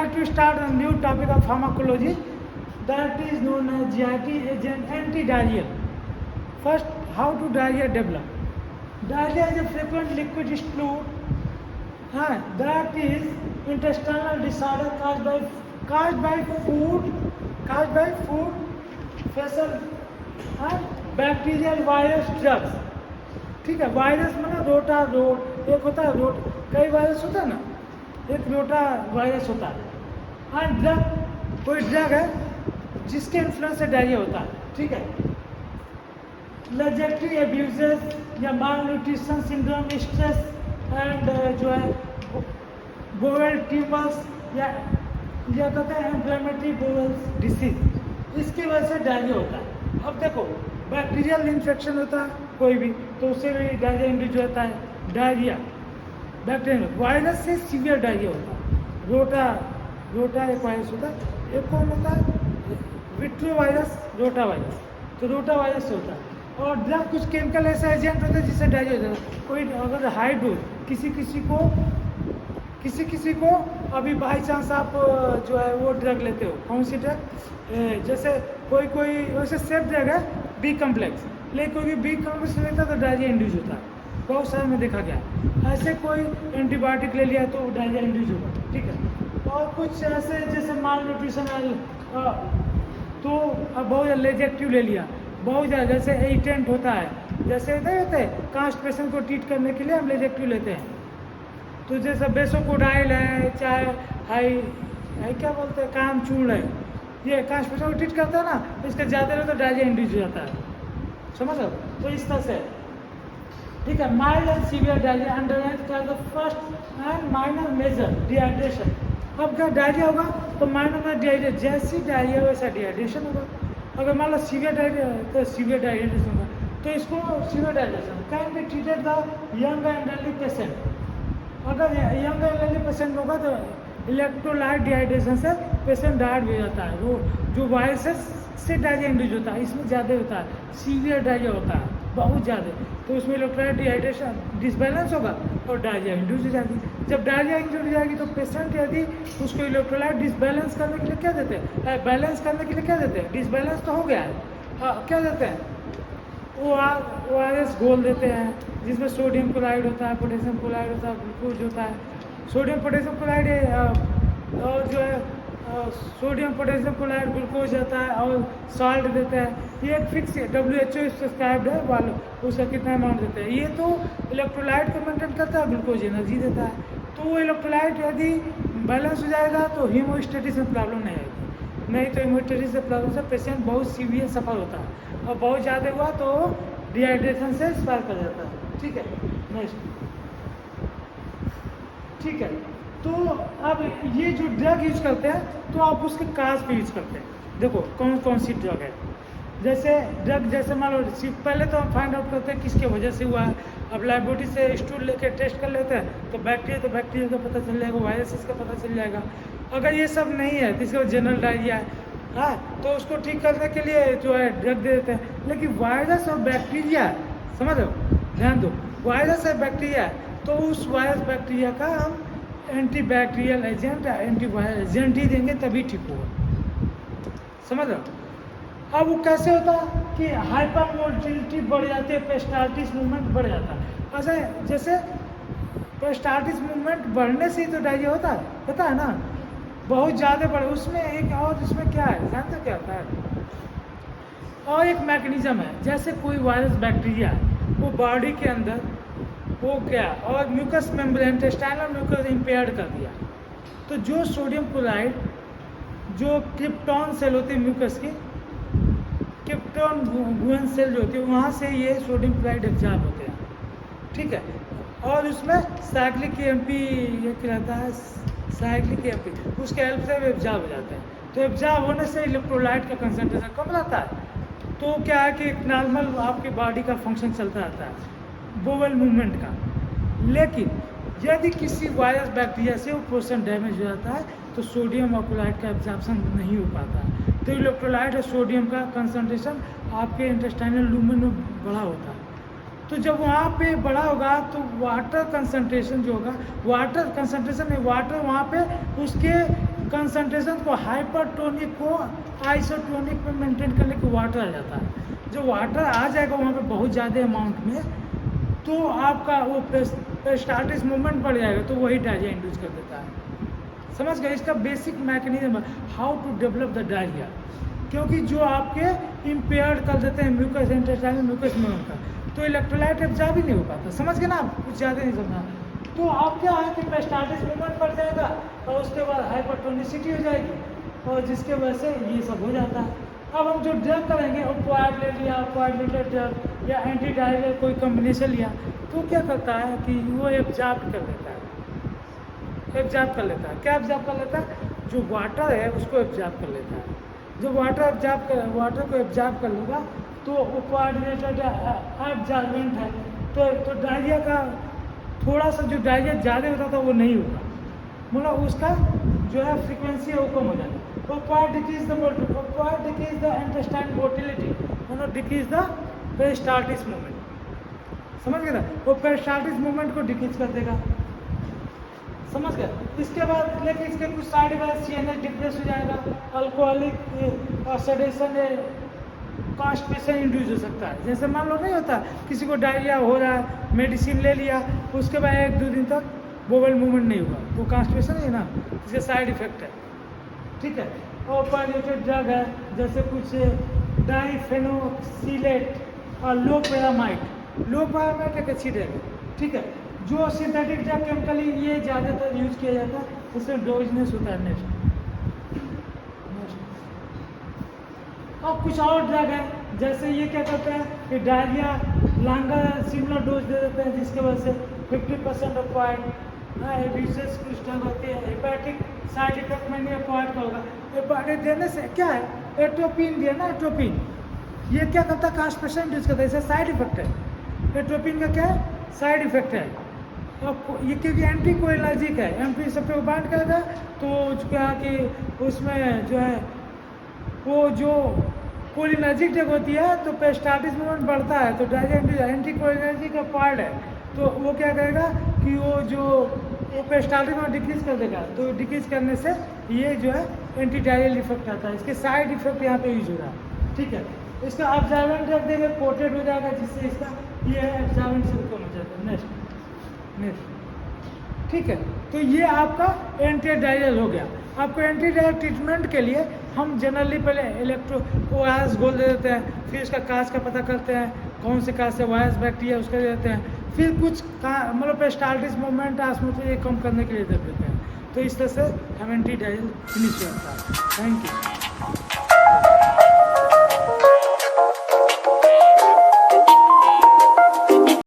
like to start a new topic of pharmacology that is known as GIT agent anti-diarrheal. First, how to diarrhea develop? Diarrhea is a frequent liquid fluid that is intestinal disorder caused by food, fecal and bacterial virus drugs. ठीक है, virus में रोटा road एक होता है, road कई virus होता है ना, एक रोटा वायरस होता है. एंड ड्रग कोई ड्रग है जिसके इन्फ्लुएंस से डायरिया होता है. ठीक है, लेजेक्टिव एब्यूजेस या माल न्यूट्रिशन सिंड्रोम, स्ट्रेस एंड जो है बोवेल ट्यूबल्स या कहते हैं इन्फ्लेमेटरी बोवेल डिसीज, इसकी वजह से डायरिया होता है. अब देखो, बैक्टीरियल इन्फेक्शन होता है कोई भी, तो उससे भी डायरिया इंड्यूस होता है. डायरिया बैक्टीरियल, वायरस से सीवियर डायरिया होता है. रोटा एक वायरस होता है. एक कौन होता है? Vitro virus, rota virus. तो रोटा वायरस से होता है. और ड्रग कुछ केमिकल ऐसा एजेंट होता है जिससे डायरिया हो जाता है. कोई अगर हाई डोज किसी को अभी बाई चांस आप जो है वो ड्रग लेते हो, कौन सी ड्रग, जैसे कोई वैसे सेफ ड्रग है बी कम्प्लेक्स, लेकिन कोई बी कम्प्लेक्स लेता है तो डायरिया इंड्यूस होता है. बहुत सारे में देखा गया. ऐसे कोई एंटीबायोटिक ले लिया तो डायरिया इंड्यूस होगा. ठीक है, और कुछ ऐसे जैसे माल न्यूट्रिशन तो अब बहुत लेजेक्टिव ले लिया, बहुत ज़्यादा, जैसे एटेंट होता है, जैसे होते हैं कॉन्स्टिपेशन को ट्रीट करने के लिए हम लेजेक्टिव लेते हैं. तो जैसे बेसोकोडाइल है, चाहे हाई क्या बोलते हैं, कामचूर्ण है, ये कॉन्स्टिपेशन को ट्रीट करता है ना, तो इसका ज़्यादा तो डायरिया इंड्यूस हो जाता है. समझ लो, तो इस तरह से. ठीक है, mild and severe diarrhoea under the first and minor major dehydration. अब क्या डायरिया होगा तो माइनर में डिहाइड्रेशन, जैसी डायरिया वैसा डिहाइड्रेशन होगा. अगर मान लो सीवियर डायरिया तो सीवियर डायरिया होगा, तो इसको severe diarrhoea can be treated the young and elderly patient. अगर यंग एंड एल्डरली पेशेंट होगा तो इलेक्ट्रोलाइट डिहाइड्रेशन से पेशेंट डायट भी जाता है. वो जो वायरसेस से डायरिया इंड्यूस होता है, इसमें ज़्यादा होता है, सीवियर डायरिया होता है बहुत ज़्यादा. तो उसमें इलेक्ट्रोलाइट डिहाइड्रेशन डिसबैलेंस होगा और डायरिया इंड्यूस हो जाएगी. जब डायरिया इंड्यूस हो जाएगी तो पेशेंट यदि उसको इलेक्ट्रोलाइट डिसबैलेंस करने के लिए क्या देते हैं, बैलेंस करने के लिए क्या देते हैं, डिसबैलेंस तो हो गया है, क्या देते हैं, ORS घोल देते हैं जिसमें सोडियम क्लोराइड होता है, पोटेशियम क्लोराइड होता है, ग्लूकोज होता है. सोडियम पोटेशियम क्लोराइड और जो है सोडियम पोटेशियम क्लोराइड ग्लूकोज होता है और सॉल्ट देते हैं. ये एक फिक्स है, WHO प्रिस्क्राइब्ड है वालों, उसका कितना अमाउंट देते हैं. ये तो इलेक्ट्रोलाइट को मेंटेन करता है, ग्लूकोज एनर्जी देता है. तो वो इलेक्ट्रोलाइट यदि बैलेंस हो जाएगा तो हीमोस्टेटिस में प्रॉब्लम नहीं आएगी. नहीं तो हीमोस्टेटिस से प्रॉब्लम से पेशेंट बहुत सीवियर सफर होता है, और बहुत ज़्यादा हुआ तो डिहाइड्रेशन से एक्सपायर कर जाता है. ठीक है, नेक्स्ट. ठीक है, तो अब ये जो ड्रग यूज करते हैं तो आप उसके काज पे यूज करते हैं. देखो कौन कौन सी ड्रग है. जैसे ड्रग, जैसे मान लो पहले तो हम फाइंड आउट करते हैं किसके वजह से हुआ है. अब लैबोरेटरी से स्टूल लेके टेस्ट कर लेते हैं तो बैक्टीरिया का पता चल जाएगा, वायरसेस का पता चल जाएगा. अगर ये सब नहीं है तो इसका जनरल डायरिया है, तो उसको ठीक करने के लिए जो है ड्रग दे देते हैं. लेकिन वायरस और बैक्टीरिया, समझ लो, ध्यान दो, वायरस है बैक्टीरिया, तो उस वायरस बैक्टीरिया का हम antibacterial agent, antiviral agent ही देंगे तभी ठीक होगा. समझ लो. अब वो कैसे होता है कि हाइपर मोटिलिटी बढ़ जाती है, पेरिस्टाल्टिस मूवमेंट बढ़ जाता है. अच्छा, जैसे पेरिस्टाल्टिस मूवमेंट बढ़ने से ही तो डायरिया होता है, पता है ना, बहुत ज़्यादा बढ़े. उसमें एक और इसमें क्या है जानते क्या होता है, और एक मैकेनिज्म है. जैसे कोई वायरस बैक्टीरिया वो बॉडी के अंदर वो क्या, और mucus membrane, intestinal mucus impaired कर दिया, तो जो सोडियम क्लोराइड, जो क्रिप्टॉन सेल होती है म्यूकस की, क्रिप्टॉन गुएन सेल जो होती है, वहाँ से ये सोडियम क्लोराइड एब्जॉर्ब होते हैं. ठीक है, और उसमें साइक्लिक एमपी ये कहलाता है, साइक्लिक एमपी, उसके हेल्प से एब्जॉर्ब हो जाते हैं. तो एब्जॉर्ब होने से इलेक्ट्रोलाइट का कंसनट्रेशन कम रहता है. तो क्या है कि नॉर्मल आपकी बॉडी का फंक्शन चलता रहता है, बोवेल मूवमेंट का. लेकिन यदि किसी वायरस बैक्टीरिया से वो पोर्शन डैमेज हो जाता है तो सोडियम और क्लोराइड का एब्जॉर्प्शन नहीं हो पाता है. तो इलेक्ट्रोलाइट और सोडियम का कंसंट्रेशन आपके इंटेस्टाइनल लूमेन में बड़ा होता है. तो जब वहाँ पे बड़ा होगा तो वाटर कंसंट्रेशन जो होगा, वाटर कंसंट्रेशन में वाटर वहाँ पे उसके कंसंट्रेशन को हाइपरटोनिक को आइसोटोनिक में मेंटेन करने के वाटर आ जाता है। जो वाटर आ जाएगा वहाँ पे बहुत ज़्यादा अमाउंट में, तो आपका वो पेरिस्टाल्टिस मूवमेंट बढ़ जाएगा, तो वही डायरिया इंड्यूस कर देता है। समझ गए? इसका basic mechanism how to develop the diarrhoea, क्योंकि जो आपके इम्पेयर्ड कर देते हैं म्यूकस इंटेस्टाइनल म्यूकस मूवमेंट का, तो इलेक्ट्रोलाइट एब्जॉर्ब ही नहीं हो पाता। समझ गए ना आप? कुछ ज़्यादा नहीं समझना। तो आप क्या है कि पेरिस्टाल्टिस मूवमेंट बढ़ जाएगा और उसके बाद हाइपरटोनिसिटी हो जाएगी, और जिसके वजह से ये सब हो जाता है। अब हम जो ड्रग करेंगे, ओपियोइड ले लिया, ओपियोइड ड्रग या एंटी डायरिया कोई कम्बिनेशन लिया, तो क्या करता है कि वो एब्जॉर्ब कर लेता है। एब्जॉर्ब कर लेता है। क्या एब्जॉर्ब कर लेता है? जो वाटर है उसको एब्जॉर्ब कर लेता है। जो वाटर को एब्जॉर्ब कर लेगा तो ओपियोइड एब्जॉर्बेंट है, तो डायरिया का थोड़ा सा जो डायरिया ज़्यादा होता था वो नहीं होगा, मतलब उसका जो है फ्रीक्वेंसी है वो कम हो जाएगी। Opioid decrease the intestine motility, मतलब डिक्रीज द पेरिस्टाल्टिस मूवमेंट। समझ गए ना? वो पेरिस्टाल्टिस मूवमेंट को डिक्रीज कर देगा। समझ गए? इसके बाद लेकिन इसके कुछ साइड इफेक्ट, सीएनएस डिप्रेस हो जाएगा, अल्कोहलिक और सेडेशन कॉन्स्टिपेशन इंड्यूस हो सकता है। जैसे मान लो नहीं होता किसी को डायरिया हो रहा है, मेडिसिन ले लिया, उसके बाद 1-2 दिन तक बोवल मूवमेंट नहीं हुआ, वो कॉन्स्टिपेशन है ना, इसके साइड इफेक्ट है। ठीक है? और पॉल्यूटेड ड्रग है जैसे कुछ डाइफेनोक्सिलेट और लोपेरामाइड एक अच्छी ड्रग है। ठीक है? जो सिंथेटिक ड्रग केमिकली ये ज़्यादातर यूज किया जाता है, इसमें डोजनेस होता है। नेक्स्ट और कुछ और ड्रग है जैसे ये क्या करते हैं कि डायरिया लॉन्गर सिमिलर डोज दे देते हैं, जिसके वजह से 50% ऑपियोइड रिड्यूसेस कुछ ड्रग होती है। हेपेटिक साइड इफेक्ट में नहीं ऑपियोइड का होगा। हेपेटिक देने से क्या है, एट्रोपिन दिया ना, एट्रोपिन ये क्या करता है, कॉन्स्टिपेशन इंड्यूस करता है, इसका साइड इफेक्ट है। एट्रोपिन का क्या है, साइड इफेक्ट है। और ये क्योंकि एंटी कोलिनर्जिक है, एंटी सब पे बाइंड करेगा, तो क्या कि उसमें जो है वो जो कोलिनर्जिक ड्रग होती है तो पेरिस्टाल्टिस मूवमेंट बढ़ता है, तो डायरिया एंटी कोलिनर्जिक का पार्ट है, तो वो क्या करेगा कि वो पेरिस्टाल्टिस मूवमेंट डिक्रीज कर देगा। तो डिक्रीज करने से ये जो है एंटी डायरियल इफेक्ट आता है। इसके साइड इफेक्ट यहाँ पे यूज हो रहा है। ठीक है? इसका ऑब्जर्वेंट ड्रग देंगे, कोटेड हो जाएगा, जिससे इसका ये ऑब्जर्वेंट से कम हो जाता है। नेक्स्ट ठीक है? तो ये आपका एंटी डायरियल हो गया। आपको एंटी डायरियल ट्रीटमेंट के लिए हम जनरली पहले इलेक्ट्रो वायरस घोल दे देते हैं, फिर उसका काज का पता करते हैं, कौन से काज से वायरस बैक्टीरिया उसका दे देते हैं, फिर कुछ मतलब पेरिस्टाल्टिस मूवमेंट ऑस्मोसिस ये कम करने के लिए दे देते हैं। तो इस तरह से हम एंटी डायरियल फिनिश करता है। Thank you.